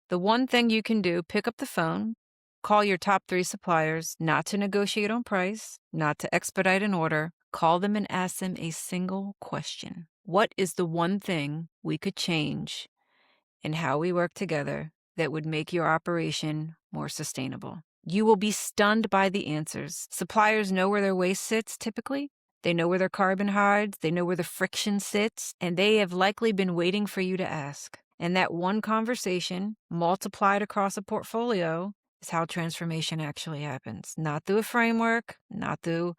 The one thing you can do, pick up the phone, call your top 3 suppliers, not to negotiate on price, not to expedite an order. Call them and ask them a single question. What is the one thing we could change in how we work together that would make your operation more sustainable? You will be stunned by the answers. Suppliers know where their waste sits typically. They know where their carbon hides. They know where the friction sits, and they have likely been waiting for you to ask. And that one conversation multiplied across a portfolio is how transformation actually happens. Not through a framework, not through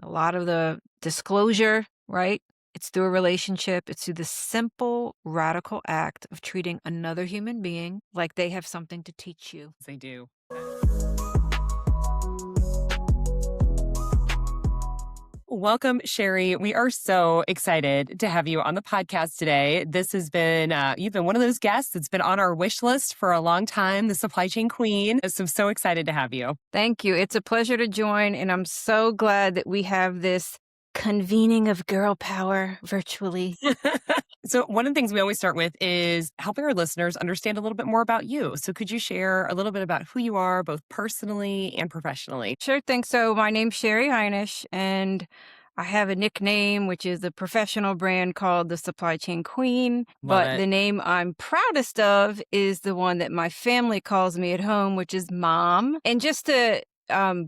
a lot of the disclosure, right? It's through a relationship. It's through the simple, radical act of treating another human being like they have something to teach you. They do. Welcome, Sheri. We are so excited to have you on the podcast today. This has been, you've been one of those guests that's been on our wish list for a long time, the supply chain queen. So I'm so excited to have you. Thank you. It's a pleasure to join, and I'm so glad that we have this convening of girl power virtually. So one of the things we always start with is helping our listeners understand a little bit more about you. So could you share a little bit about who you are, both personally and professionally? Sure thing. So my name's Sheri Hinish, and I have a nickname, which is a professional brand called the Supply Chain Queen. Love But it. the name I'm proudest of is the one that my family calls me at home, which is Mom. And just to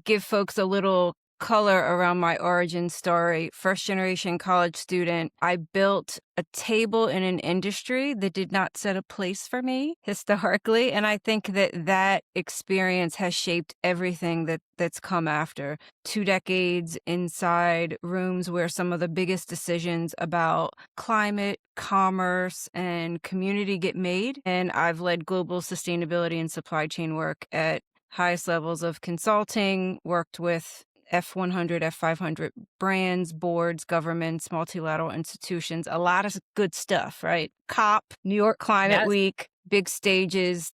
give folks a little color around my origin story, first generation college student, I built a table in an industry that did not set a place for me historically. And I think that that experience has shaped everything that's come after. 2 decades inside rooms where some of the biggest decisions about climate, commerce, and community get made. And I've led global sustainability and supply chain work at highest levels of consulting, worked with F100, F500 brands, boards, governments, multilateral institutions, a lot of good stuff, right? COP, New York Climate Yes. Week, big stages.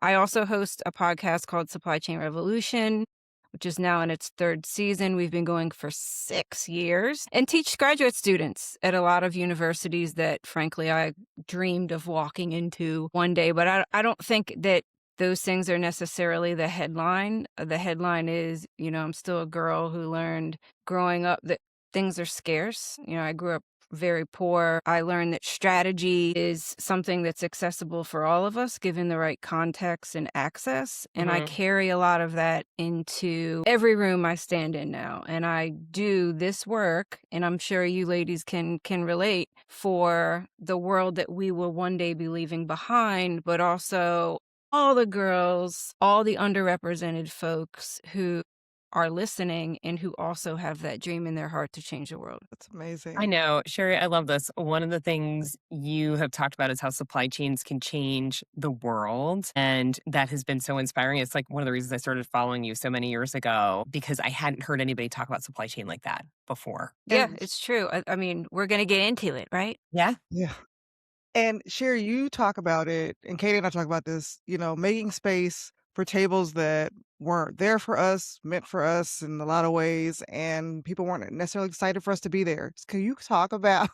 I also host a podcast called Supply Chain Revolution, which is now in its 3rd season. We've been going for 6 years, and teach graduate students at a lot of universities that, frankly, I dreamed of walking into one day. But I don't think that those things are necessarily the headline. The headline is, I'm still a girl who learned growing up that things are scarce. I grew up very poor. I learned that strategy is something that's accessible for all of us, given the right context and access. And I carry a lot of that into every room I stand in now. And I do this work, and I'm sure you ladies can relate, for the world that we will one day be leaving behind, but also all the girls, all the underrepresented folks who are listening and who also have that dream in their heart to change the world. That's amazing. I know, Sheri, I love this. One of the things you have talked about is how supply chains can change the world. And that has been so inspiring. It's like one of the reasons I started following you so many years ago, because I hadn't heard anybody talk about supply chain like that before. Yeah, And it's true. I mean, we're going to get into it, right? Yeah. yeah. And Sherry, you talk about it, and Katie and I talk about this, making space for tables that weren't there for us, meant for us in a lot of ways, and people weren't necessarily excited for us to be there. Can you talk about,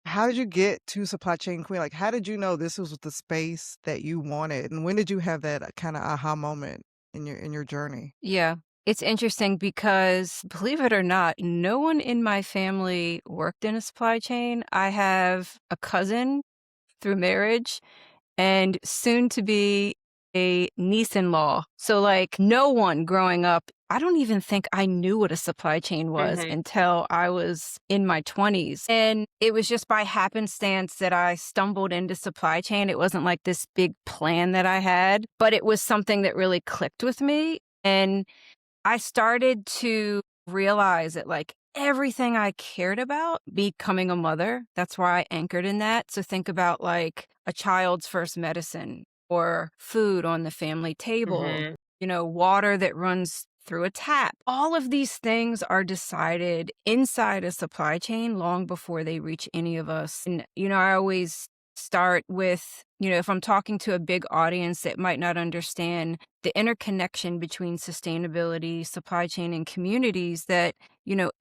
how did you get to Supply Chain Queen? Like, how did you know this was the space that you wanted? And when did you have that kind of aha moment in your journey? Yeah. It's interesting because, believe it or not, no one in my family worked in a supply chain. I have a cousin through marriage and soon to be a niece-in-law. So like no one growing up, I don't even think I knew what a supply chain was until I was in my 20s. And it was just by happenstance that I stumbled into supply chain. It wasn't like this big plan that I had, but it was something that really clicked with me. And I started to realize that like everything I cared about, becoming a mother, that's why I anchored in that. So think about like a child's first medicine or food on the family table, water that runs through a tap. All of these things are decided inside a supply chain long before they reach any of us. And, I always start with, if I'm talking to a big audience that might not understand the interconnection between sustainability, supply chain, and communities, that,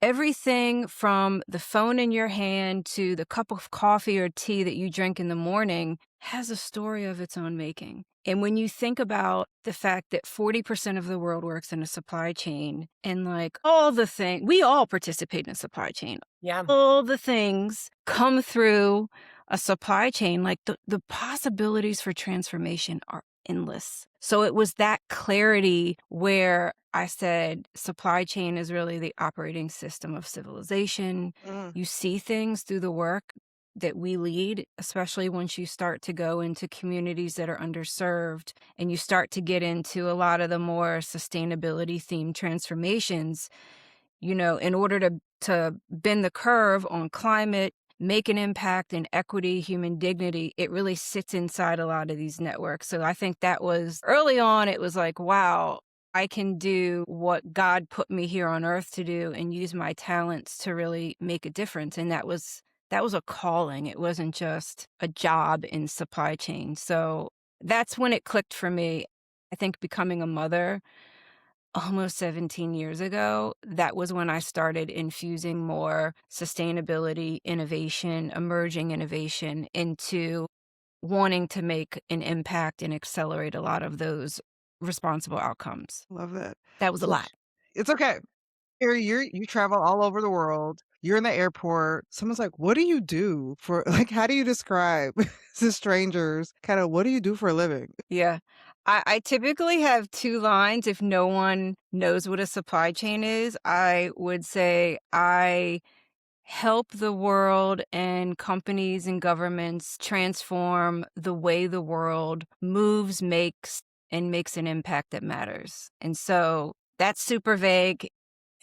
everything from the phone in your hand to the cup of coffee or tea that you drink in the morning has a story of its own making. And when you think about the fact that 40% of the world works in a supply chain and like all the things, we all participate in a supply chain. Yeah. All the things come through a supply chain, like the possibilities for transformation are endless. So it was that clarity where I said supply chain is really the operating system of civilization. Mm, You see things through the work that we lead, especially once you start to go into communities that are underserved and you start to get into a lot of the more sustainability themed transformations, in order to bend the curve on climate, make an impact in equity, human dignity, it really sits inside a lot of these networks. So I think that was early on, it was like, wow, I can do what God put me here on earth to do and use my talents to really make a difference. And that was a calling. It wasn't just a job in supply chain. So that's when it clicked for me. I think becoming a mother almost 17 years ago, that was when I started infusing more sustainability, innovation, emerging innovation into wanting to make an impact and accelerate a lot of those responsible outcomes. love that. That was a So lot. it's okay. Here you travel all over the world. You're in the airport. Someone's like, "What do you do for" like, how do you describe to strangers, kinda what do you do for a living? Yeah. I typically have 2 lines if no one knows what a supply chain is. I would say I help the world and companies and governments transform the way the world moves, makes an impact that matters. And so that's super vague.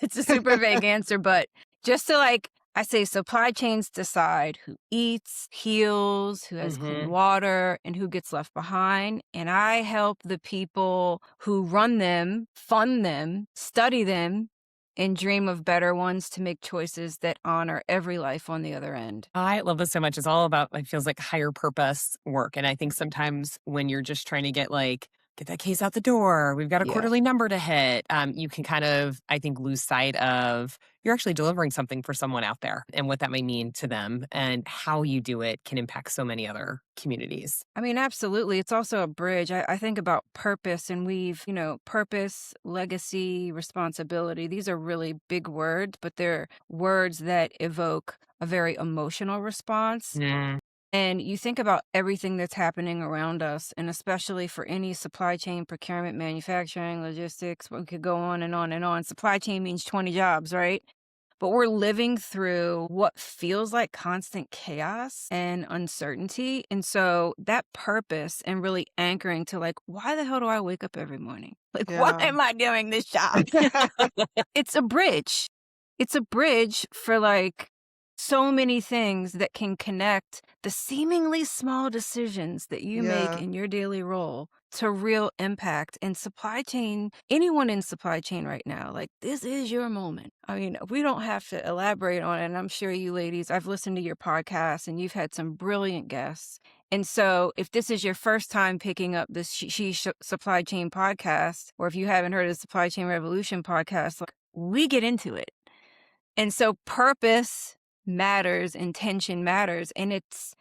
It's a super vague answer, but just to like, I say supply chains decide who eats, heals, who has clean Hmm. water, and who gets left behind. And I help the people who run them, fund them, study them, and dream of better ones to make choices that honor every life on the other end. I love this so much. It's all about, like, feels like higher purpose work. And I think sometimes when you're just trying to get that case out the door, we've got a Yeah. quarterly number to hit, you can kind of, I think, lose sight of you're actually delivering something for someone out there and what that may mean to them and how you do it can impact so many other communities. I mean, absolutely. It's also a bridge. I think about purpose, and purpose, legacy, responsibility. These are really big words, but they're words that evoke a very emotional response. Mm. And you think about everything that's happening around us, and especially for any supply chain, procurement, manufacturing, logistics, we could go on and on and on. Supply chain means 20 jobs, right? But we're living through what feels like constant chaos and uncertainty. And so that purpose and really anchoring to like, why the hell do I wake up every morning? Like, why Yeah. am I doing this job? It's a bridge. It's a bridge for like so many things that can connect the seemingly small decisions that you make Yeah, in your daily role to real impact in supply chain. Anyone in supply chain right now, like this is your moment. I mean, we don't have to elaborate on it. And I'm sure you ladies, I've listened to your podcast and you've had some brilliant guests. And so, if this is your first time picking up this Supply Chain podcast, or if you haven't heard of the Supply Chain Revolution podcast, like, we get into it. And so purpose matters, intention matters, and it's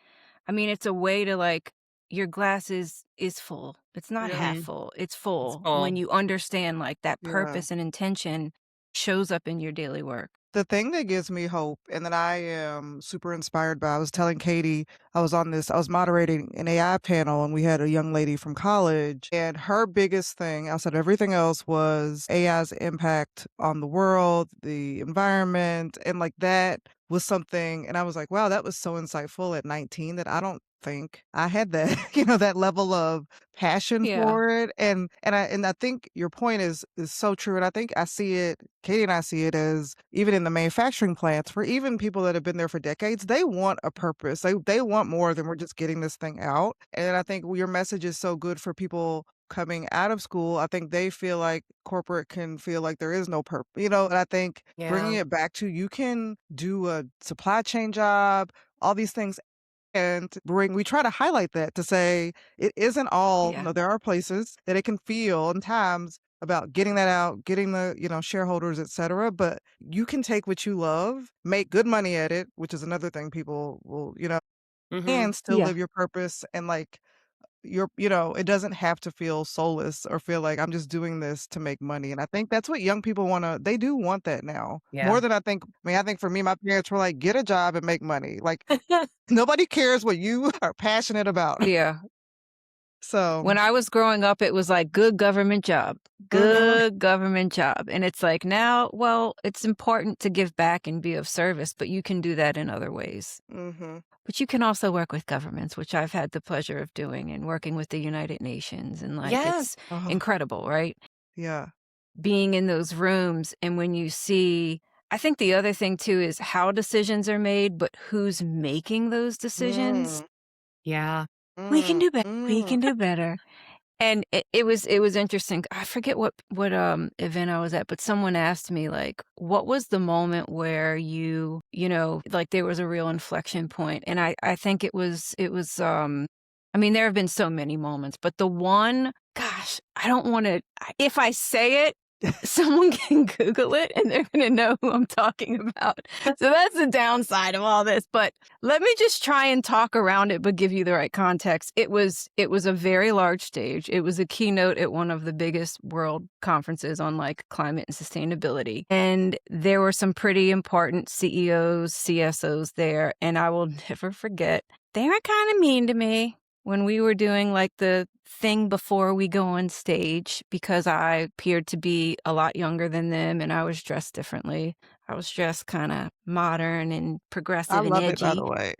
a way to like your glass is full. It's not yeah, half Mhm. full. It's It's full when full. you understand like that yeah. purpose and intention shows up in your daily work. The thing that gives me hope and that I am super inspired by, I was telling Katie, I was moderating an AI panel and we had a young lady from college and her biggest thing outside of everything else was AI's impact on the world, the environment, and like that was something. And I was like, wow, that was so insightful at 19 that I don't think I had that, that level of passion Yeah. for it. And I think your point is so true. And I think I see it, Katie and I see it as even in the manufacturing plants, for even people that have been there for decades, they want a purpose. They want more than we're just getting this thing out. And I think your message is so good for people coming out of school. I think they feel like corporate can feel like there is no purpose, and I think bringing Yeah. it back to you can do a supply chain job, all these things and we try to highlight that to say it isn't all Yeah. no, there are places that it can feel and times about getting that out, getting the, shareholders, et cetera, but you can take what you love, make good money at it, which is another thing people will, Mhm. and still Yeah. live your purpose and like it doesn't have to feel soulless or feel like I'm just doing this to make money, and I think that's what young people they do want that now, more Yeah. than I think for me, my parents were like, "Get a job and make money." Like, nobody cares what you are passionate about. Yeah. So When I was growing up, it was like, mhm, good government job. And it's like now, well, it's important to give back and be of service, but you can do that in other ways. mhm. But you can also work with governments, which I've had the pleasure of doing and working with the United Nations. And like, Yes. it's Oh, incredible, right? yeah. Being in those rooms. And when you see, I think the other thing too is how decisions are made, but who's making those decisions. Mm, Yeah. We can mm, do better. We mm. can do better. And it was interesting. I forget what event I was at, but someone asked me, like, "What was the moment where like, there was a real inflection point?" And I think I mean, there have been so many moments, but the one gosh, I don't wanna if I say it, someone can Google it, and they're gonna know who I'm talking about. So that's the downside of all this, but let me just try and talk around it, but give you the right context. It was a very large stage. It was a keynote at one of the biggest world conferences on like climate and sustainability. And there were some pretty important CEOs, CSOs there. And I will never forget, they were kind of mean to me when we were doing like the thing before we go on stage because I appeared to be a lot younger than them and I was dressed differently. I was dressed kind of modern and I progressive and love it, by edgy. the way.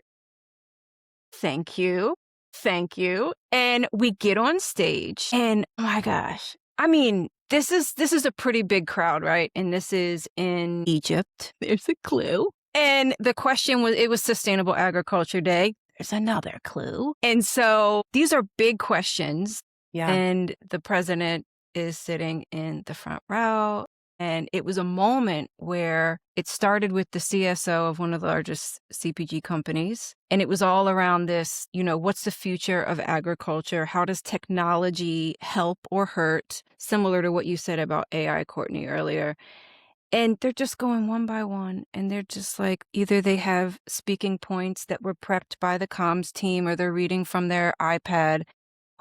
Thank you. Thank you. And we get on stage and oh my gosh. I mean, this is a pretty big crowd, right? And this is in Egypt. There's a clue. And the question was it was Sustainable Agriculture Day. There's another clue. And so these are big questions. Yeah. And the president is sitting in the front row. And it was a moment where it started with the CSO of one of the largest CPG companies. And it was all around this, what's the future of agriculture? How does technology help or hurt? Similar to what you said about AI, Courtney, earlier. And they're just going one by one. And they're just like, either they have speaking points that were prepped by the comms team or they're reading from their iPad,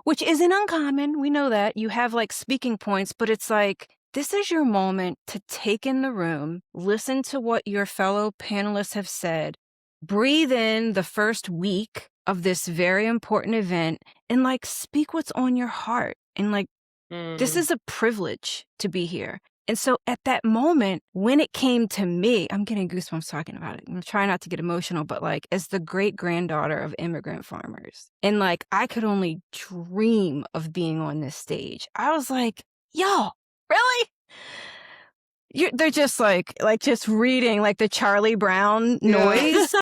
which isn't uncommon. We know that. You have like speaking points, but it's like, this is your moment to take in the room, listen to what your fellow panelists have said, breathe in the first week of this very important event, and like speak what's on your heart. And like, this Mm. is a privilege to be here. And so at that moment, when it came to me, I'm getting goosebumps talking about it. I'm trying not to get emotional, but like as the great granddaughter of immigrant farmers, and like I could only dream of being on this stage. I was like, yo, really? They're just like just reading like the Charlie Brown Yeah. noise.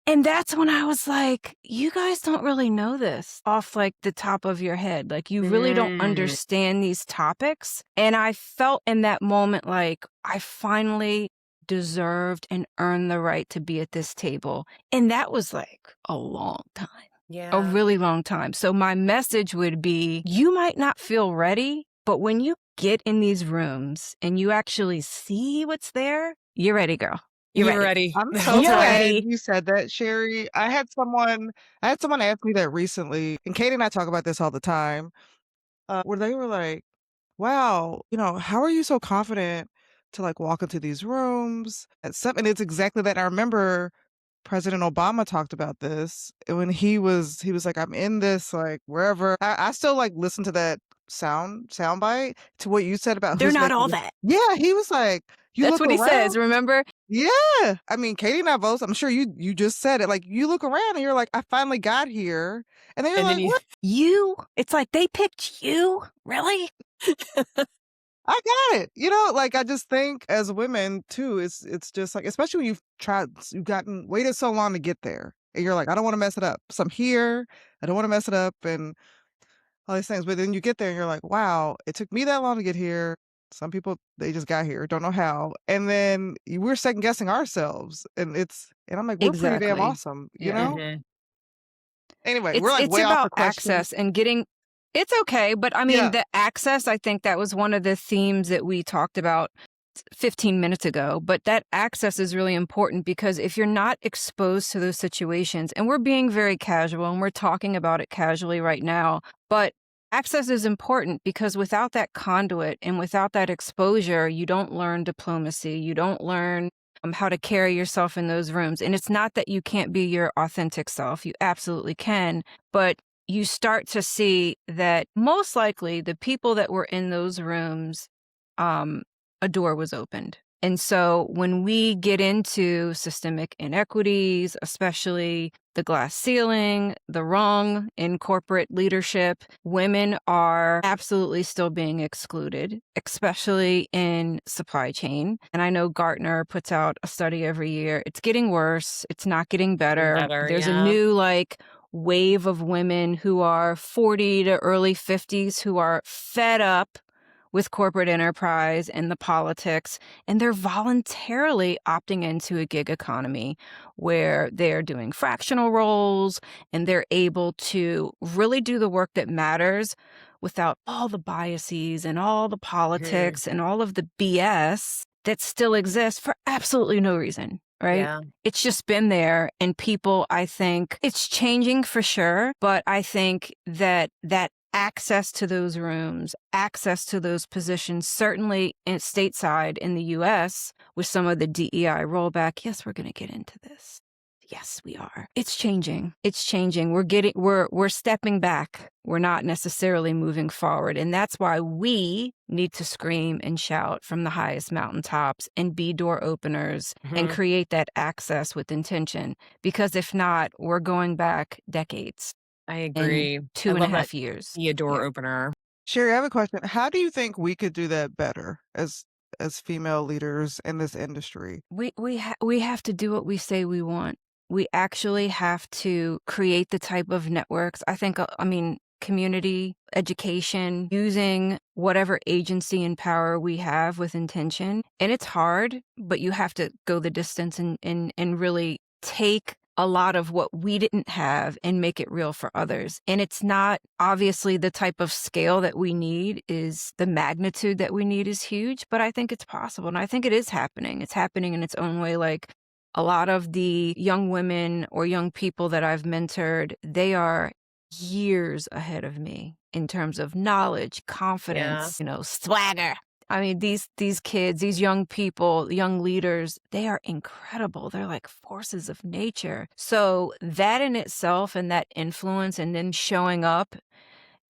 And that's when I was like, you guys don't really know this off like the top of your head. Like you really don't Mm. understand these topics. And I felt in that moment like I finally deserved and earned the right to be at this table. And that was like a long time, a Yeah. really long time. So my message would be, you might not feel ready, but when you get in these rooms and you actually see what's there, you're ready, girl. You're You're ready. ready I'm the whole so You're time. glad ready. you said that, Sherry. I had someone ask me that recently, and Katie and I talk about this all the time, where they were like, "Wow, how are you so confident to, like, walk into these rooms?" And it's exactly that. I remember President Obama talked about this when he was like, "I'm in this, like, wherever." I still, like, listen to that soundbite to what you said about They're who's not making all the that. Yeah, he was like, "You That's look what he says, around." remember? Yeah. I mean, Katie and I both I'm sure you just said it, like, you look around and you're like, "I finally got here." And then you're And then like, you "What? You? It's like they picked you? Really? I got it." Like, I just think as women too, it's just like, especially when you've gotten waited so long to get there, and you're like, "I don't wanna mess it up. So I'm here. I don't wanna mess it up," and all these things, but then you get there and you're like, "Wow, it took me that long to get here." Some people, they just got here, don't know how, and then we're second guessing ourselves, and I'm like, "We're pretty damn Exactly. awesome," you Yeah. know? Mhm. Anyway, we're, It's like, it's way off about the question. access and getting it's okay, but I mean, Yeah. the access, I think that was one of the themes that we talked about 15 minutes ago, but that access is really important because if you're not exposed to those situations, and we're being very casual and we're talking about it casually right now, but access is important because without that conduit and without that exposure, you don't learn diplomacy. You don't learn how to carry yourself in those rooms. And it's not that you can't be your authentic self. You absolutely can. But you start to see that most likely the people that were in those rooms, a door was opened. And so when we get into systemic inequities, especially the glass ceiling, the wrong in corporate leadership, women are absolutely still being excluded, especially in supply chain. And I know Gartner puts out a study every year. It's getting worse. It's not getting better. Better, There's a yeah. new wave of women who are 40 to early 50s who are fed up with corporate enterprise and the politics, and they're voluntarily opting into a gig economy where they're doing fractional roles and they're able to really do the work that matters without all the biases and all the Mhm. politics and all of the BS that still exists for absolutely no reason, right? Yeah. It's just been there, and people, I think it's changing for sure, but I think that access to those rooms, access to those positions, certainly in stateside in the US with some of the DEI rollback. Yes, we're going to get into this. Yes, we are. It's changing. It's changing. We're stepping back. We're not necessarily moving forward. And that's why we need to scream and shout from the highest mountaintops and be door openers and Mhm. create that access with intention. Because if not, we're going back decades I in agree. I two and a love that half years. be a door Yeah. opener. Sherry, I have a question. How do you think we could do that better as female leaders in this industry? We have to do what we say we want. We actually have to create the type of networks. I mean, community, education, using whatever agency and power we have with intention. And it's hard, but you have to go the distance and really take a lot of what we didn't have and make it real for others. And it's not obviously the type of scale that we need is the magnitude that we need is huge, but I think it's possible. And I think it is happening. It's happening in its own way. Like a lot of the young women or young people that I've mentored, they are years ahead of me in terms of knowledge, Yeah. confidence, swagger. I mean, these kids, these young people, young leaders, they are incredible. They're like forces of nature. So that in itself and that influence and then showing up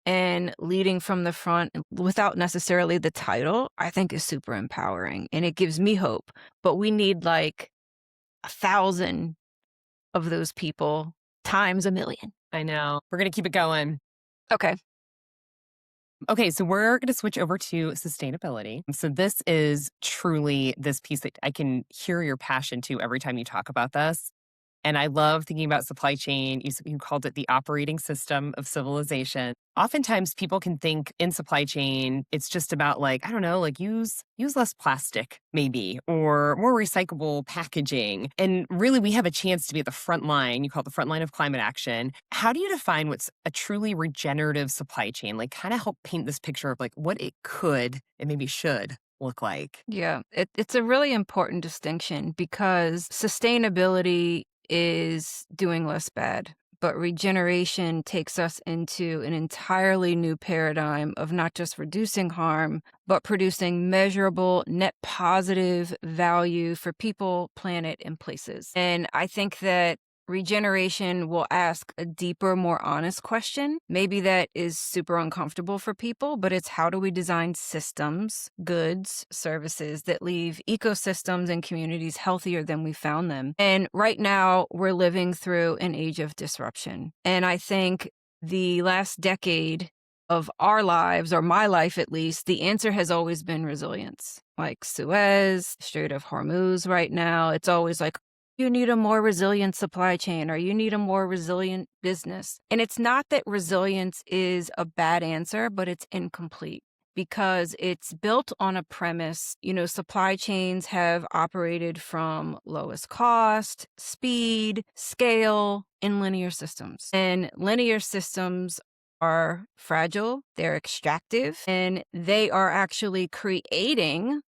and leading from the front without necessarily the title, I think is super empowering and it gives me hope. But we need like 1,000 of those people times a million. I know. We're gonna keep it going. Okay. Okay, so we're going to switch over to sustainability. So this is truly this piece that I can hear your passion to every time you talk about this. And I love thinking about supply chain. You called it the operating system of civilization. Oftentimes people can think in supply chain, it's just about like, I don't know, like use less plastic maybe, or more recyclable packaging. And really we have a chance to be at the front line. You call it the front line of climate action. How do you define what's a truly regenerative supply chain? Like kind of help paint this picture of like what it could and maybe should look like. Yeah, it's a really important distinction because sustainability is doing less bad, but regeneration takes us into an entirely new paradigm of not just reducing harm, but producing measurable net positive value for people, planet, and places. And I think that regeneration will ask a deeper, more honest question. Maybe that is super uncomfortable for people, but it's how do we design systems, goods, services that leave ecosystems and communities healthier than we found them? And right now, we're living through an age of disruption. And I think the last decade of our lives, or my life at least, the answer has always been resilience. Like Suez, Strait of Hormuz right now, it's always like, you need a more resilient supply chain or you need a more resilient business. And it's not that resilience is a bad answer, but it's incomplete because it's built on a premise. Supply chains have operated from lowest cost, speed, scale in linear systems. And linear systems are fragile, they're extractive, and they are actually creating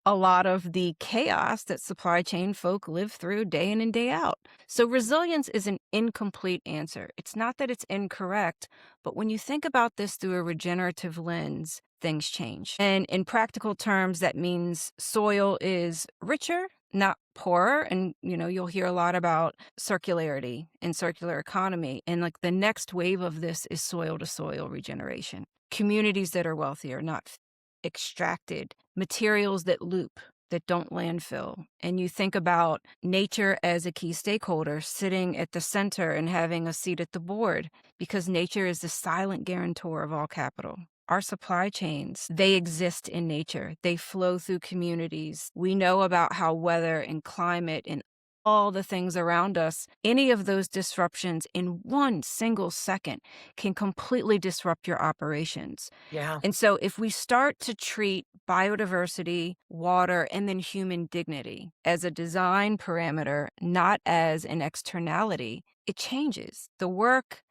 a lot of the chaos that supply chain folk live through day in and day out. So resilience is an incomplete answer. It's not that it's incorrect, but when you think about this through a regenerative lens, things change. And in practical terms, that means soil is richer, not poorer. And, you'll hear a lot about circularity and circular economy. And like the next wave of this is soil to soil regeneration. Communities that are wealthier, not extracted, materials that loop, that don't landfill. And you think about nature as a key stakeholder sitting at the center and having a seat at the board, because nature is the silent guarantor of all capital. Our supply chains, they exist in nature. They flow through communities. We know about how weather and climate and all the things around us, any of those disruptions in one single second can completely disrupt your operations. Yeah. And so if we start to treat biodiversity, water, and then human dignity as a design parameter, not as an externality, it changes. The work,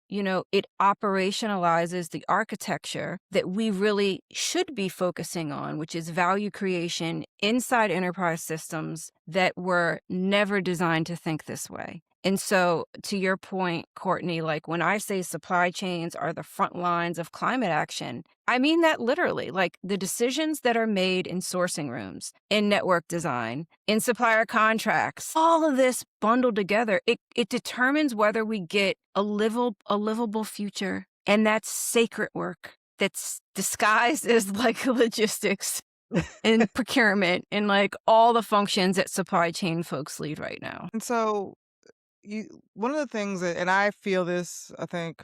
it operationalizes the architecture that we really should be focusing on, which is value creation inside enterprise systems that were never designed to think this way. And so, to your point, Courtney, like when I say supply chains are the front lines of climate action, I mean that literally. Like the decisions that are made in sourcing rooms, in network design, in supplier contracts, all of this bundled together, it determines whether we get a livable future. And that's sacred work that's disguised as like logistics and procurement and like all the functions that supply chain folks lead right now. And so you one of the things that, and I feel this, I think,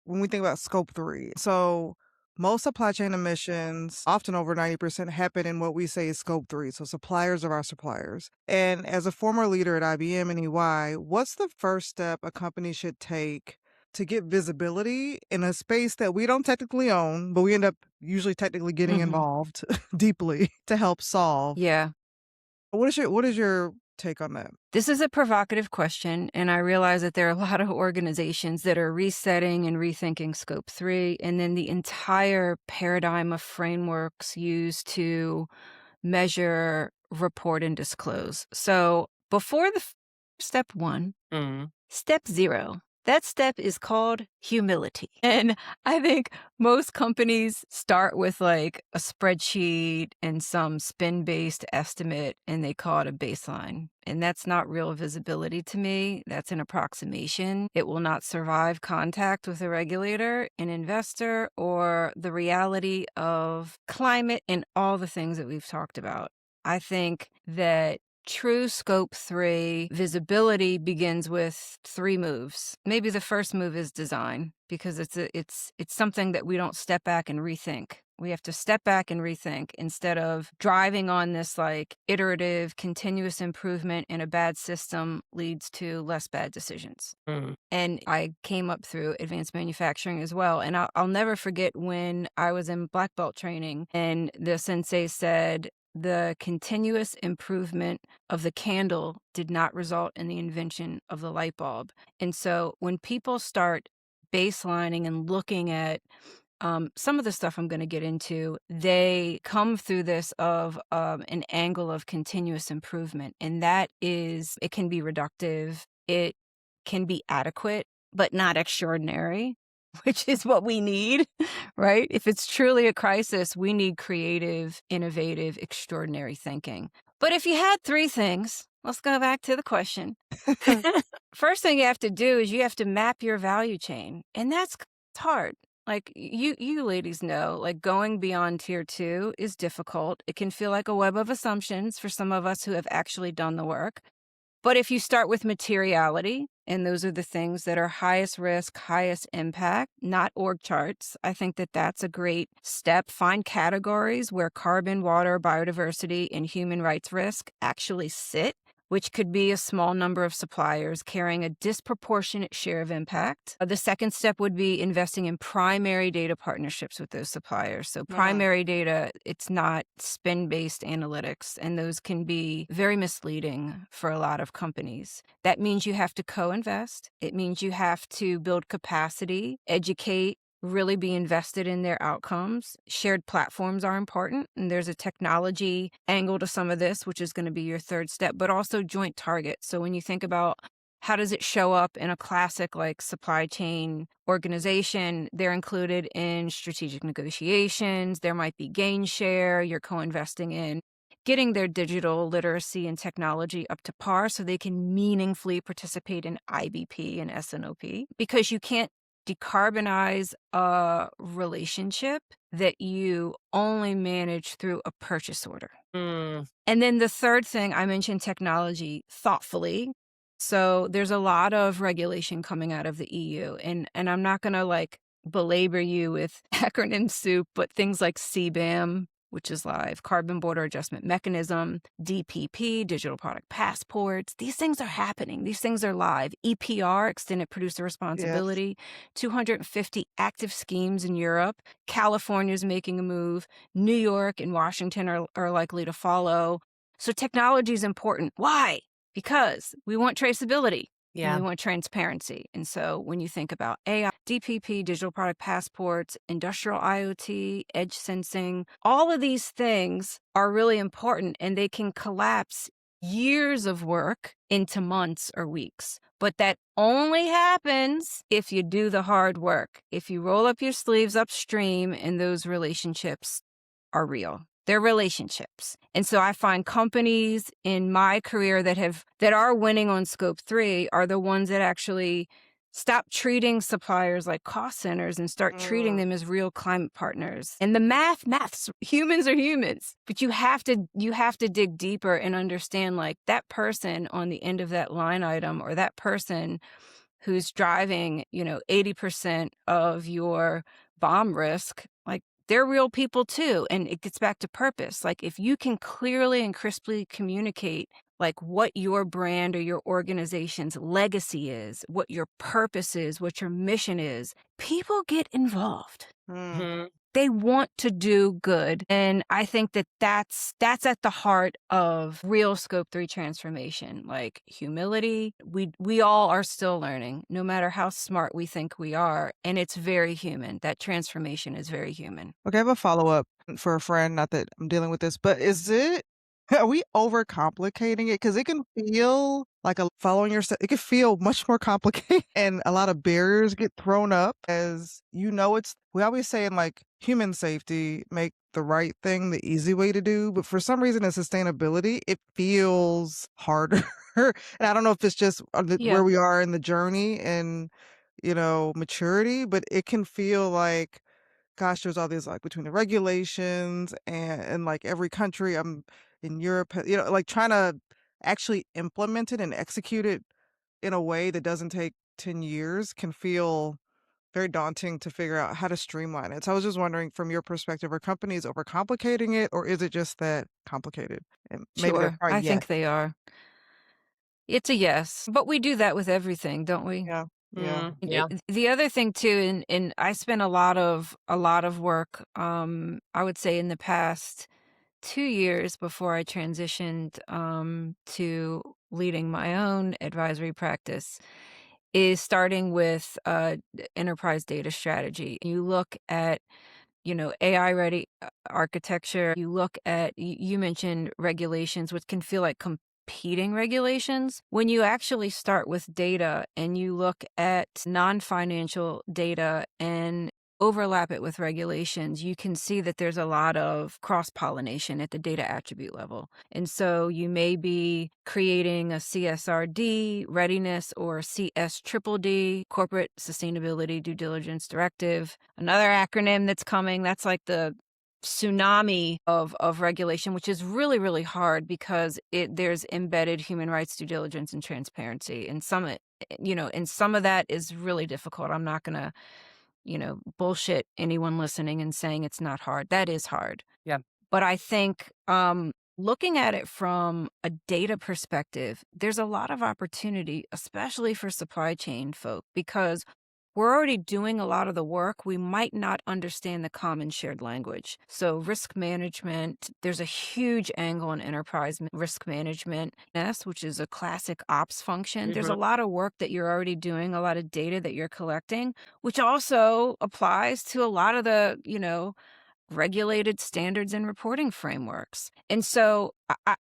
when we think about scope 3. So most supply chain emissions, often over 90%, happen in what we say is scope 3. So suppliers of our suppliers. And as a former leader at IBM and EY, what's the first step a company should take to get visibility in a space that we don't technically own, but we end up usually technically getting Mhm. involved deeply to help solve? Yeah. What is your take on that? This is a provocative question, and I realize that there are a lot of organizations that are resetting and rethinking Scope 3, and then the entire paradigm of frameworks used to measure, report, and disclose. So before step 1, Mm. step 0. That step is called humility. And I think most companies start with like a spreadsheet and some spin based estimate, and they call it a baseline. And that's not real visibility to me. That's an approximation. It will not survive contact with a regulator, an investor, or the reality of climate and all the things that we've talked about. I think that true scope 3 visibility begins with 3 moves. Maybe the first move is design, because it's something that we don't step back and rethink. We have to step back and rethink instead of driving on this like iterative continuous improvement in a bad system leads to less bad decisions. Mm. And I came up through advanced manufacturing as well. And I'll never forget when I was in black belt training and the sensei said, the continuous improvement of the candle did not result in the invention of the light bulb. And so when people start baselining and looking at some of the stuff I'm going to get into, they come through this of an angle of continuous improvement. And that is, it can be reductive, it can be adequate, but not extraordinary, which is what we need, right? If it's truly a crisis, we need creative, innovative, extraordinary thinking. But if you had 3 things, let's go back to the question. First thing you have to do is you have to map your value chain. And that's hard. Like you ladies know, like going beyond tier 2 is difficult. It can feel like a web of assumptions for some of us who have actually done the work. But if you start with materiality, and those are the things that are highest risk, highest impact, not org charts, I think that that's a great step. Find categories where carbon, water, biodiversity, and human rights risk actually sit, which could be a small number of suppliers carrying a disproportionate share of impact. The second step would be investing in primary data partnerships with those suppliers. So primary data, it's not spin-based analytics, and those can be very misleading for a lot of companies. That means you have to co-invest. It means you have to build capacity, educate, really be invested in their outcomes. Shared platforms are important, and there's a technology angle to some of this, which is going to be your third step, but also joint targets. So when you think about how does it show up in a classic like supply chain organization, they're included in strategic negotiations. There might be gain share, you're co-investing in getting their digital literacy and technology up to par so they can meaningfully participate in IBP and SNOP, because you can't decarbonize a relationship that you only manage through a purchase order. Mm. And then the third thing, I mentioned technology thoughtfully. So there's a lot of regulation coming out of the EU, and I'm not going to like belabor you with acronym soup, but things like CBAM, which is live, Carbon Border Adjustment Mechanism, DPP, Digital Product Passports. These things are happening. These things are live. EPR, Extended Producer Yes. Responsibility, 250 active schemes in Europe. California's making a move. New York and Washington are likely to follow. So technology is important. Why? Because we want traceability and Yeah. we want transparency. And so when you think about AI, DPP, digital product passports, industrial IoT, edge sensing, all of these things are really important, and they can collapse years of work into months or weeks. But that only happens if you do the hard work, if you roll up your sleeves upstream, and those relationships are real. They're relationships. And so I find companies in my career that are winning on scope 3 are the ones that actually stop treating suppliers like cost centers and start treating Mm, them as real climate partners. And the maths, humans are humans. But you have to dig deeper and understand like that person on the end of that line item, or that person who's driving, 80% of your bomb risk, like they're real people too. And it gets back to purpose. Like if you can clearly and crisply communicate like what your brand or your organization's legacy is, what your purpose is, what your mission is, people get involved. mm. Mhm. They want to do good. And I think that that's at the heart of real scope 3 transformation, like humility. We all are still learning, no matter how smart we think we are. And it's very human. That transformation is very human. Okay, I have a follow-up for a friend, not that I'm dealing with this, but is it are we overcomplicating it? Because it can feel like a following yourself. It can feel much more complicated and a lot of barriers get thrown up as it's we always say in like human safety, make the right thing the easy way to do, but for some reason in sustainability, it feels harder. And I don't know if it's just Yeah, where we are in the journey and, maturity, but it can feel like gosh, there's all these, like, between the regulations and, like, every country, in Europe, like, trying to actually implement it and execute it in a way that doesn't take 10 years can feel very daunting to figure out how to streamline it. So I was just wondering from your perspective, are companies overcomplicating it, or is it just that complicated? And maybe that's sure. probably I yes. think they are. It's a yes. But we do that with everything, don't we? Yeah, yeah. Yeah. The other thing too, and I spent a lot of work, I would say in the past 2 years before I transitioned to leading my own advisory practice, is starting with enterprise data strategy. You look at AI ready architecture. You look at, you mentioned regulations, which can feel like competing regulations. When you actually start with data and you look at non financial data and overlap it with regulations, you can see that there's a lot of cross pollination at the data attribute level. And so you may be creating a CSRD readiness or CS triple D, Corporate Sustainability Due Diligence Directive. Another acronym that's coming, that's like the tsunami of regulation, which is really, really hard because there's embedded human rights due diligence and transparency. And some of that is really difficult. I'm not gonna, bullshit anyone listening and saying it's not hard. That is hard. Yeah. But I think looking at it from a data perspective, there's a lot of opportunity, especially for supply chain folk, because we're already doing a lot of the work. We might not understand the common shared language. So risk management, there's a huge angle in enterprise risk management, which is a classic ops function. There's a Mhm. lot of work that you're already doing, a lot of data that you're collecting, which also applies to a lot of the, regulated standards and reporting frameworks. And so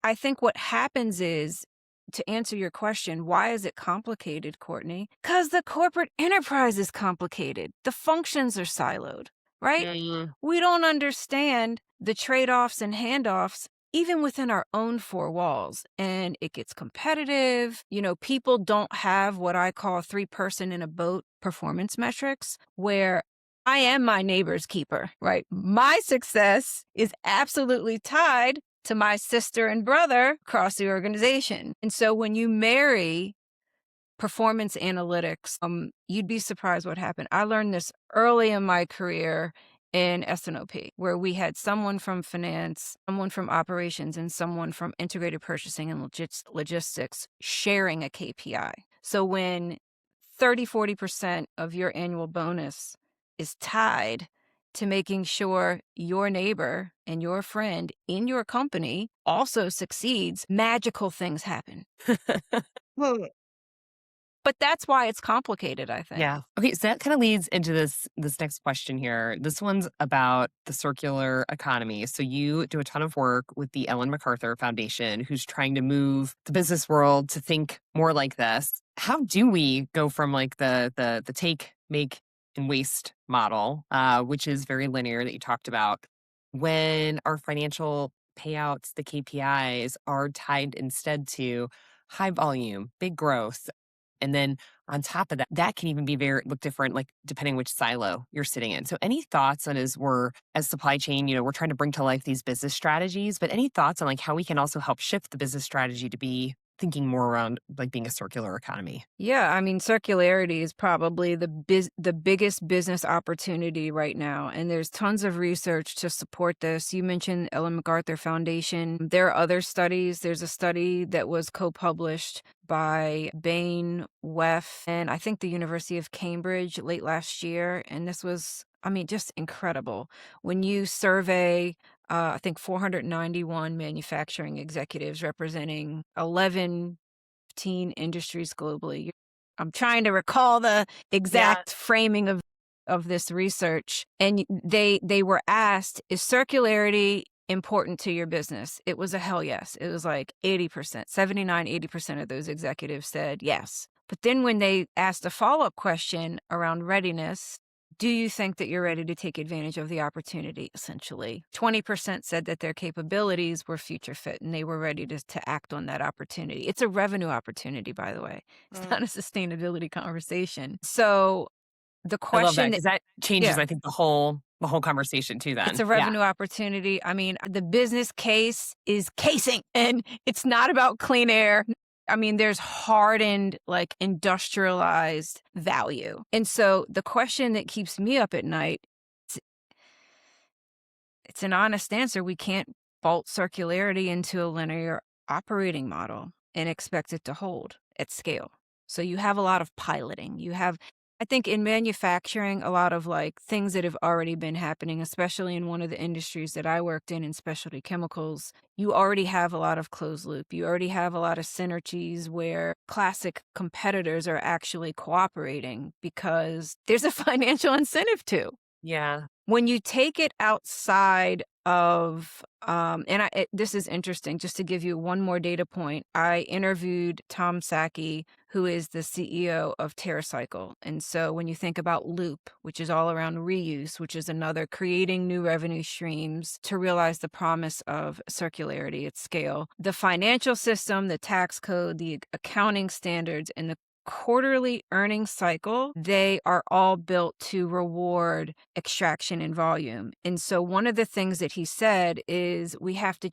I think what happens is, to answer your question, why is it complicated, Courtney? Because the corporate enterprise is complicated. The functions are siloed, right? Mm. We don't understand the trade offs and handoffs. Even within our own four walls, and it gets competitive. People don't have what I call three-person in a boat performance metrics, where I am my neighbor's keeper, right? My success is absolutely tied to my sister and brother across the organization. And so when you marry performance analytics, you'd be surprised what happened. I learned this early in my career in S&OP, where we had someone from finance, someone from operations, and someone from integrated purchasing and logistics sharing a KPI. So when 30-40% of your annual bonus is tied to making sure your neighbor and your friend in your company also succeeds, magical things happen. Well, But that's why it's complicated, I think. Yeah. Okay, so that kind of leads into this next question here. This one's about the circular economy. So you do a ton of work with the Ellen MacArthur Foundation, who's trying to move the business world to think more like this. How do we go from like the take, make, and waste model, which is very linear that you talked about, when our financial payouts, the KPIs, are tied instead to high volume, big growth, and then on top of that, that can even be very look different, like depending which silo you're sitting in. So any thoughts on as supply chain, we're trying to bring to life these business strategies, but any thoughts on like how we can also help shift the business strategy to be thinking more around like being a circular economy? Yeah, I mean, circularity is probably the biggest business opportunity right now, and there's tons of research to support this. You mentioned Ellen MacArthur Foundation. There are other studies. There's a study that was co-published by Bain, WEF, and I think the University of Cambridge late last year, and this was, I mean, just incredible. When you survey, I think 491 manufacturing executives representing 11 industries globally. I'm trying to recall the Yeah. exact framing of this research, and they were asked, is circularity important to your business? It was a hell yes. It was like 80%, 80% of those executives said yes. But then when they asked a follow-up question around readiness, do you think that you're ready to take advantage of the opportunity? Essentially, 20% said that their capabilities were future fit and they were ready to act on that opportunity. It's a revenue opportunity, by the way. It's mm, not a sustainability conversation. So the I love that question, because that changes, yeah, I think, the whole conversation too it's then. a Yeah. revenue opportunity. I mean, the business case is casing, and it's not about clean air. I mean, there's hardened, like industrialized value. And so the question that keeps me up at night, it's, it's an honest answer. We can't bolt circularity into a linear operating model and expect it to hold at scale. So you have a lot of piloting. I think in manufacturing, a lot of like things that have already been happening, especially in one of the industries that I worked in specialty chemicals. You already have a lot of closed loop. You already have a lot of synergies where classic competitors are actually cooperating because there's a financial incentive to. Yeah. When you take it outside of, this is interesting, just to give you one more data point, I interviewed Tom Saki, who is the CEO of TerraCycle. And so when you think about Loop, which is all around reuse, which is another creating new revenue streams to realize the promise of circularity at scale, the financial system, the tax code, the accounting standards, and the quarterly earnings cycle, they are all built to reward extraction and volume. And so one of the things that he said is we have to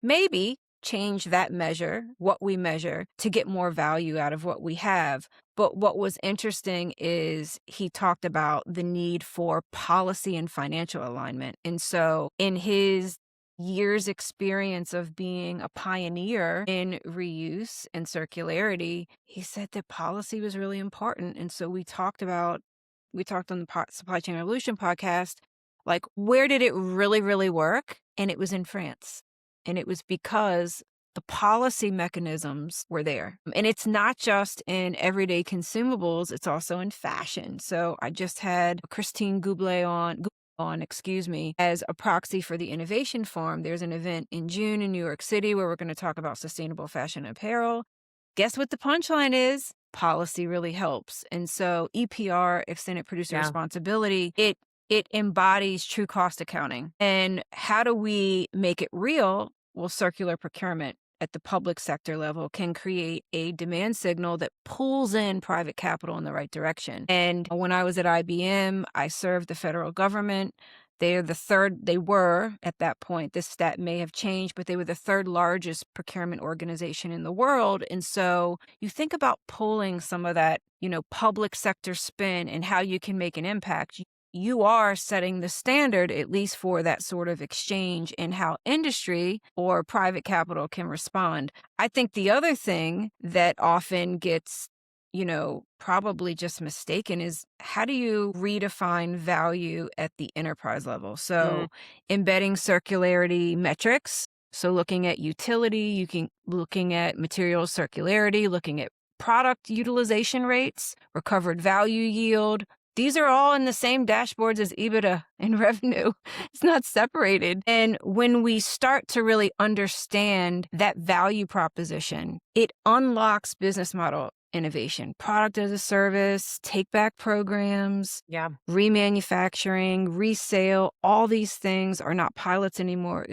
maybe change that measure, what we measure, to get more value out of what we have. But what was interesting is he talked about the need for policy and financial alignment. And so in his years experience of being a pioneer in reuse and circularity, he said that policy was really important. And so we talked on the Supply Chain Revolution podcast, like, where did it really, really work? And it was in France. And it was because the policy mechanisms were there. And it's not just in everyday consumables, it's also in fashion. So I just had Christine Goubelet on, excuse me, as a proxy for the Innovation Forum. There's an event in June in New York City where we're going to talk about sustainable fashion apparel. Guess what the punchline is? Policy really helps. And so EPR, extended producer Yeah. responsibility, it embodies true cost accounting. And how do we make it real? Well, circular procurement at the public sector level can create a demand signal that pulls in private capital in the right direction. And when I was at IBM, I served the federal government. They were at that point, this stat may have changed, but they were the third largest procurement organization in the world. And so you think about pulling some of that, public sector spin and how you can make an impact. You are setting the standard, at least for that sort of exchange and how industry or private capital can respond. I think the other thing that often gets probably just mistaken is, how do you redefine value at the enterprise level? Mm, So embedding circularity metrics. So looking at utility, looking at material circularity, looking at product utilization rates, recovered value yield. These are all in the same dashboards as EBITDA and revenue. It's not separated. And when we start to really understand that value proposition, it unlocks business model innovation, product as a service, take back programs, yeah. remanufacturing, resale. All these things are not pilots anymore.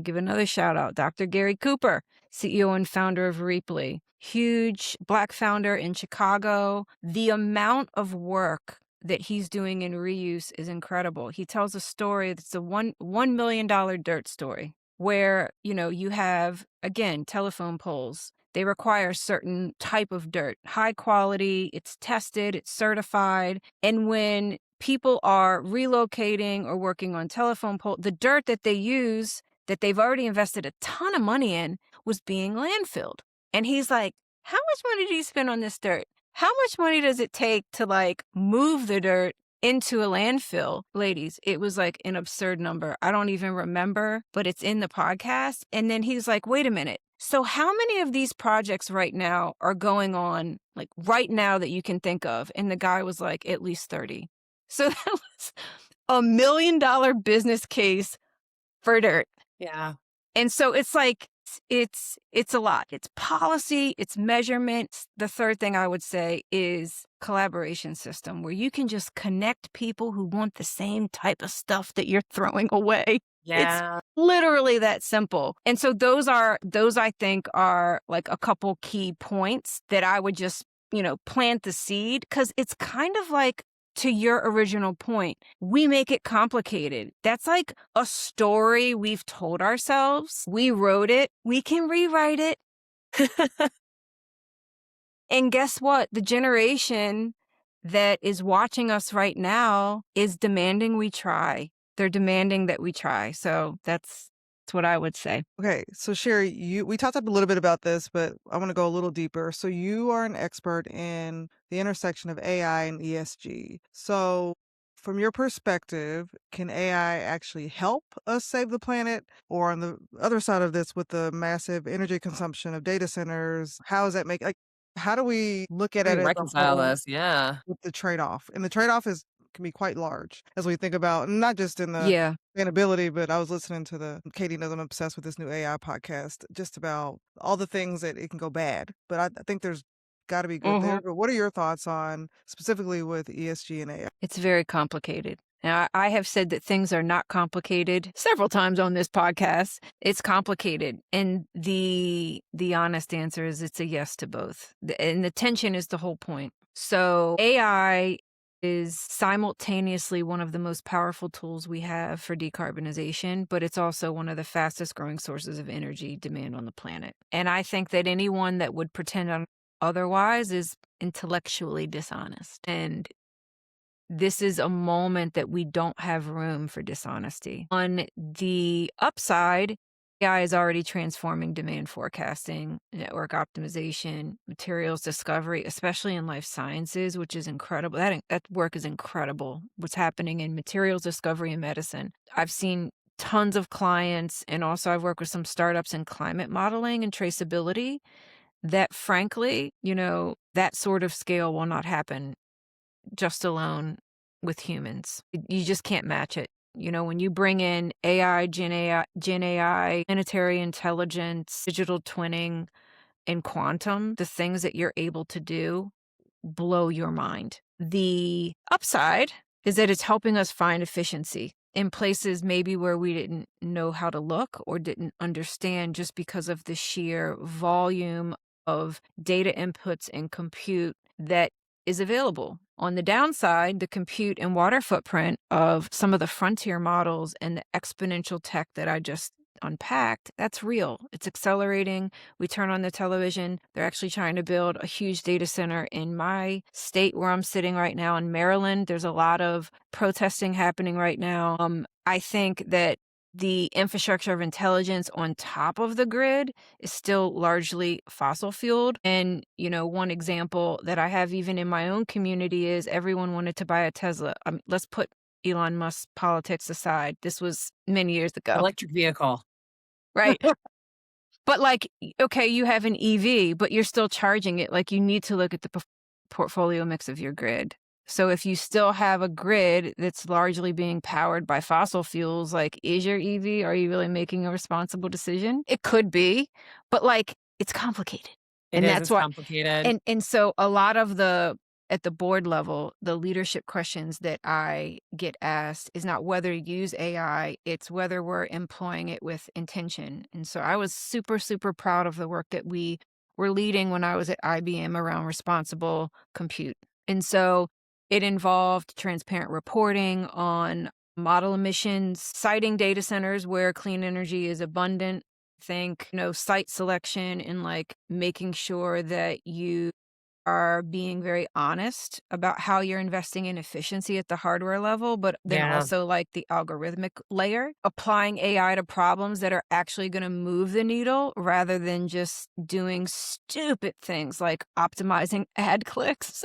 Give another shout out, Dr. Gary Cooper, CEO and founder of Reaply, huge Black founder in Chicago. The amount of work that he's doing in reuse is incredible. He tells a story that's a $1 million dirt story where, you have, again, telephone poles. They require a certain type of dirt, high quality, it's tested, it's certified. And when people are relocating or working on telephone pole, the dirt that they use that they've already invested a ton of money in was being landfilled. And he's like, how much money do you spend on this dirt? How much money does it take to move the dirt into a landfill? Ladies, it was like an absurd number. I don't even remember, but it's in the podcast. And then he's like, wait a minute. So how many of these projects right now are going on, like right now, that you can think of? And the guy was like, at least 30. So that was $1 million business case for dirt. Yeah. And so it's like, it's a lot. It's policy, it's measurement. The third thing I would say is collaboration system, where you can just connect people who want the same type of stuff that you're throwing away. It's Yeah. literally that simple. And so those I think are like a couple key points that I would just, plant the seed, because it's kind of like, to your original point, we make it complicated. That's like a story we've told ourselves. We wrote it. We can rewrite it. And guess what? The generation that is watching us right now is demanding we try. They're demanding that we try. So that's what I would say. Okay, so Sheri, we talked up a little bit about this, but I want to go a little deeper. So you are an expert in the intersection of AI and ESG. So from your perspective, can AI actually help us save the planet? Or on the other side of this, with the massive energy consumption of data centers, how does that how do we look at How do it we as a reconcile whole this? Yeah. with the trade-off? And the trade-off can be quite large as we think about, not just in the Yeah. sustainability, but I was listening to Katie knows I'm obsessed with this new AI podcast, just about all the things that it can go bad. But I think there's got to be good there. But what are your thoughts on specifically with ESG and AI? It's very complicated. Now, I have said that things are not complicated several times on this podcast. It's complicated. And the honest answer is it's a yes to both. And the tension is the whole point. So AI is simultaneously one of the most powerful tools we have for decarbonization, but it's also one of the fastest growing sources of energy demand on the planet. And I think that anyone that would pretend otherwise is intellectually dishonest. And this is a moment that we don't have room for dishonesty. On the upside, AI is already transforming demand forecasting, network optimization, materials discovery, especially in life sciences, which is incredible. That work is incredible. What's happening in materials discovery and medicine. I've seen tons of clients, and also I've worked with some startups in climate modeling and traceability that frankly, that sort of scale will not happen just alone with humans. You just can't match it. When you bring in AI, Gen AI, planetary intelligence, digital twinning, and quantum, the things that you're able to do blow your mind. The upside is that it's helping us find efficiency in places maybe where we didn't know how to look or didn't understand just because of the sheer volume of data inputs and compute that is available. On the downside, the compute and water footprint of some of the frontier models and the exponential tech that I just unpacked, that's real. It's accelerating. We turn on the television, they're actually trying to build a huge data center in my state where I'm sitting right now in Maryland. There's a lot of protesting happening right now. I think that the infrastructure of intelligence on top of the grid is still largely fossil fueled. And, one example that I have even in my own community is everyone wanted to buy a Tesla. Let's put Elon Musk's politics aside. This was many years ago, Electric vehicle. right? But okay, you have an EV, but you're still charging it. You need to look at the portfolio mix of your grid. So if you still have a grid that's largely being powered by fossil fuels, is your EV, are you really making a responsible decision? It could be, but it's complicated. It And is, that's it's why, complicated. and so a lot of at the board level, the leadership questions that I get asked is not whether to use AI, it's whether we're employing it with intention. And so I was super, super proud of the work that we were leading when I was at IBM around responsible compute. And so it involved transparent reporting on model emissions, citing data centers where clean energy is abundant. Think, site selection and making sure that you are being very honest about how you're investing in efficiency at the hardware level, but then Yeah. also the algorithmic layer, applying AI to problems that are actually going to move the needle rather than just doing stupid things like optimizing ad clicks,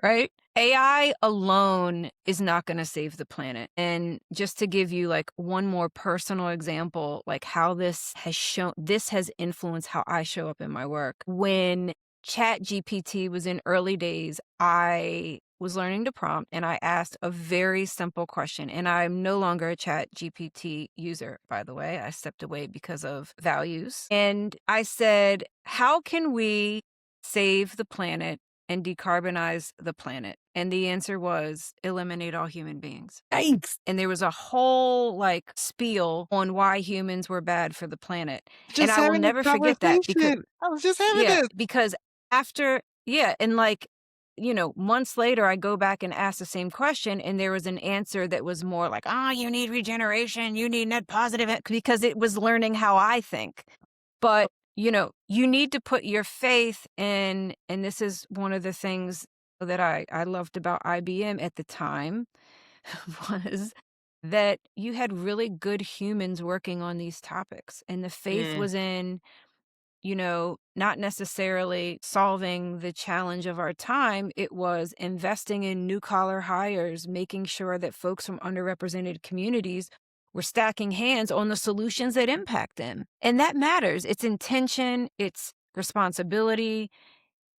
right? AI alone is not going to save the planet. And just to give you one more personal example, how this has influenced how I show up in my work. When Chat GPT was in early days, I was learning to prompt and I asked a very simple question. And I'm no longer a Chat GPT user, by the way. I stepped away because of values. And I said, how can we save the planet and decarbonize the planet? And the answer was eliminate all human beings. Thanks. And there was a whole spiel on why humans were bad for the planet. And Just I will having this never forget that because conversation. I was just having yeah, this. because and months later, I go back and ask the same question, and there was an answer that was more like, you need regeneration, you need net positive, because it was learning how I think. But, you need to put your faith in, and this is one of the things that I loved about IBM at the time, was that you had really good humans working on these topics. And the faith Mm, was in not necessarily solving the challenge of our time. It was investing in new collar hires, making sure that folks from underrepresented communities were stacking hands on the solutions that impact them. And that matters. It's intention, it's responsibility.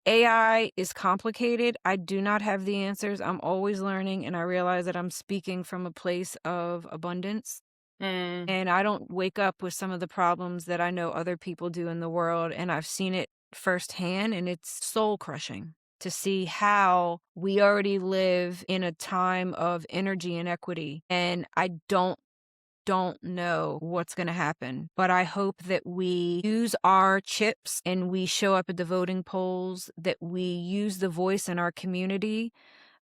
AI is complicated. I do not have the answers. I'm always learning, and I realize that I'm speaking from a place of abundance. mm. And I don't wake up with some of the problems that I know other people do in the world, and I've seen it firsthand, and it's soul crushing to see how we already live in a time of energy inequity. And I don't know what's going to happen, but I hope that we use our chips and we show up at the voting polls, that we use the voice in our community,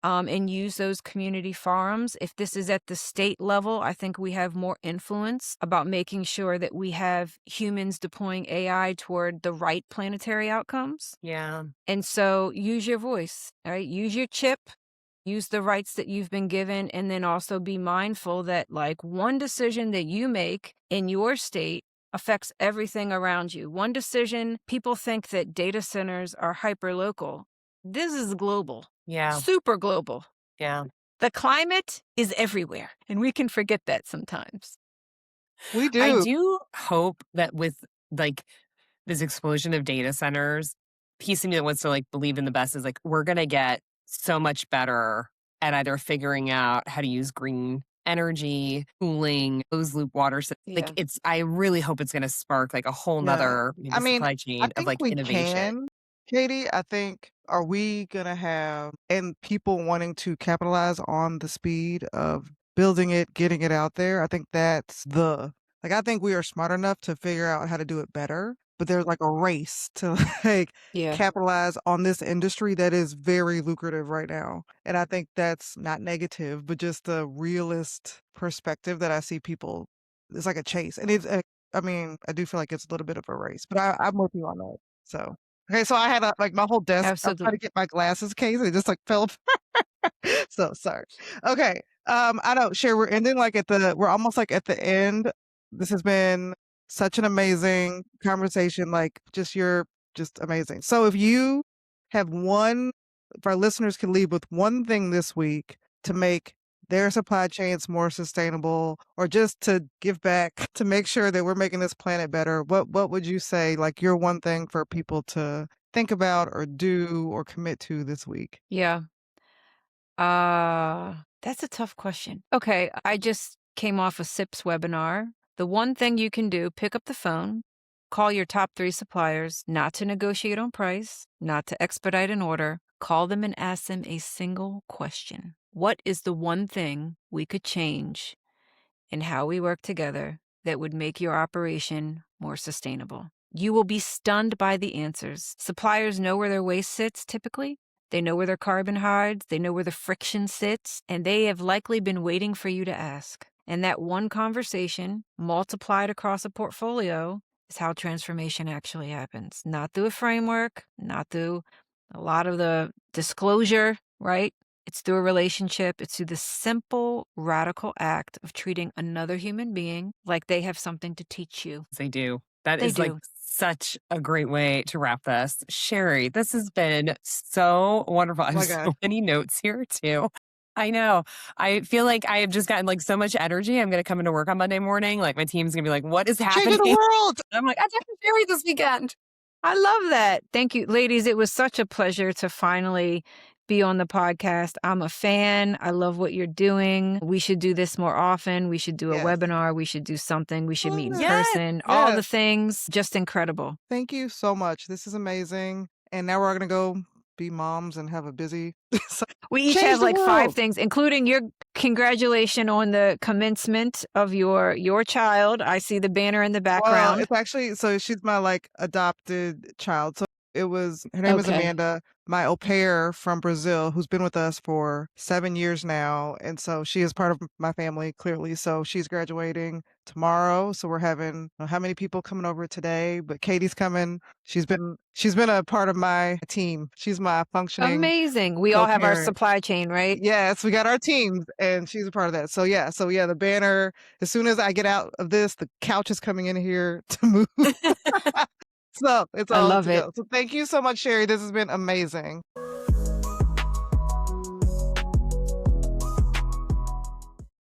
and use those community forums. If this is at the state level, I think we have more influence about making sure that we have humans deploying AI toward the right planetary outcomes. Yeah. And so use your voice, right? Use your chip use the rights that you've been given, and then also be mindful that, like, one decision that you make in your state affects everything around you. One decision, people think that data centers are hyper local. This is global, Yeah. super global. Yeah. The climate is everywhere, and we can forget that sometimes. We I do. do hope that with like this explosion of data centers, piece of me that wants to like believe in the best is like we're gonna get so much better at either figuring out how to use green energy, cooling, closed loop water. Like Yeah. it's I really hope it's gonna spark like a whole Yeah. nother I maybe mean, supply I chain of think like we innovation. can, Katie. I think are we gonna have and people wanting to capitalize on the speed of building it, getting it out there. I think that's the like I think we are smart enough to figure out how to do it better, but there's like a race to like Yeah. capitalize on this industry that is very lucrative right now. And I think that's not negative, but just the realist perspective that I see people it's like a chase. And it's I mean, I do feel like it's a little bit of a race, but I'm with you on that. So, okay, so I had like my whole desk. I'm trying to Absolutely. get my glasses case. It just like fell. So sorry. Okay. I know, Sherry, we're ending like we're almost like at the end. This has been such an amazing conversation. Like you're just amazing. So if our listeners can leave with one thing this week to make their supply chains more sustainable or just to give back to make sure that we're making this planet better, what would you say, like your one thing for people to think about or do or commit to this week? Yeah. That's a tough question. Okay, I just came off a SIPS webinar. The one thing you can do, pick up the phone, call your top 3 suppliers, not to negotiate on price, not to expedite an order. Call them and ask them a single question. What is the one thing we could change in how we work together that would make your operation more sustainable? You will be stunned by the answers. Suppliers know where their waste sits typically. They know where their carbon hides, they know where the friction sits, and they have likely been waiting for you to ask. And that one conversation, multiplied across a portfolio, is how transformation actually happens. Not through a framework, not through a lot of the disclosure, right? It's through a relationship. It's through the simple, radical act of treating another human being like they have something to teach you. They do. That They is like do. such a great way to wrap this. Sherry, this has been so wonderful. I Oh have my so God. many notes here too. I know. I feel like I have just gotten like so much energy. I'm going to come into work on Monday morning. Like my team's going to be like, what is Changing the happening? world. I'm like, I talked to Sherry this weekend. I love that. Thank you, ladies. It was such a pleasure to finally be on the podcast. I'm a fan. I love what you're doing. We should do this more often. We should do a Yes. webinar. We should do something. We should meet in Love it. Yes. person. All the Yes. things. Just incredible. Thank you so much. This is amazing. And now we're going to go be moms and have a busy We each change have the like 5 world. things, including your congratulation on the commencement of your child. I see the banner in the Well, background. it's actually so she's my like adopted child. So it was her name is Okay. Amanda, my au pair from Brazil, who's been with us for 7 years now, and so she is part of my family clearly. So she's graduating tomorrow. So we're having how many people coming over today? But Katie's coming. She's been a part of my team. She's my functioning Amazing. We all have our co-parent. supply chain, right? Yes, we got our teams, and she's a part of that. So yeah, the banner. As soon as I get out of this, the couch is coming in here to move. So it's I all love to it. go. So thank you so much, Sherry. This has been amazing.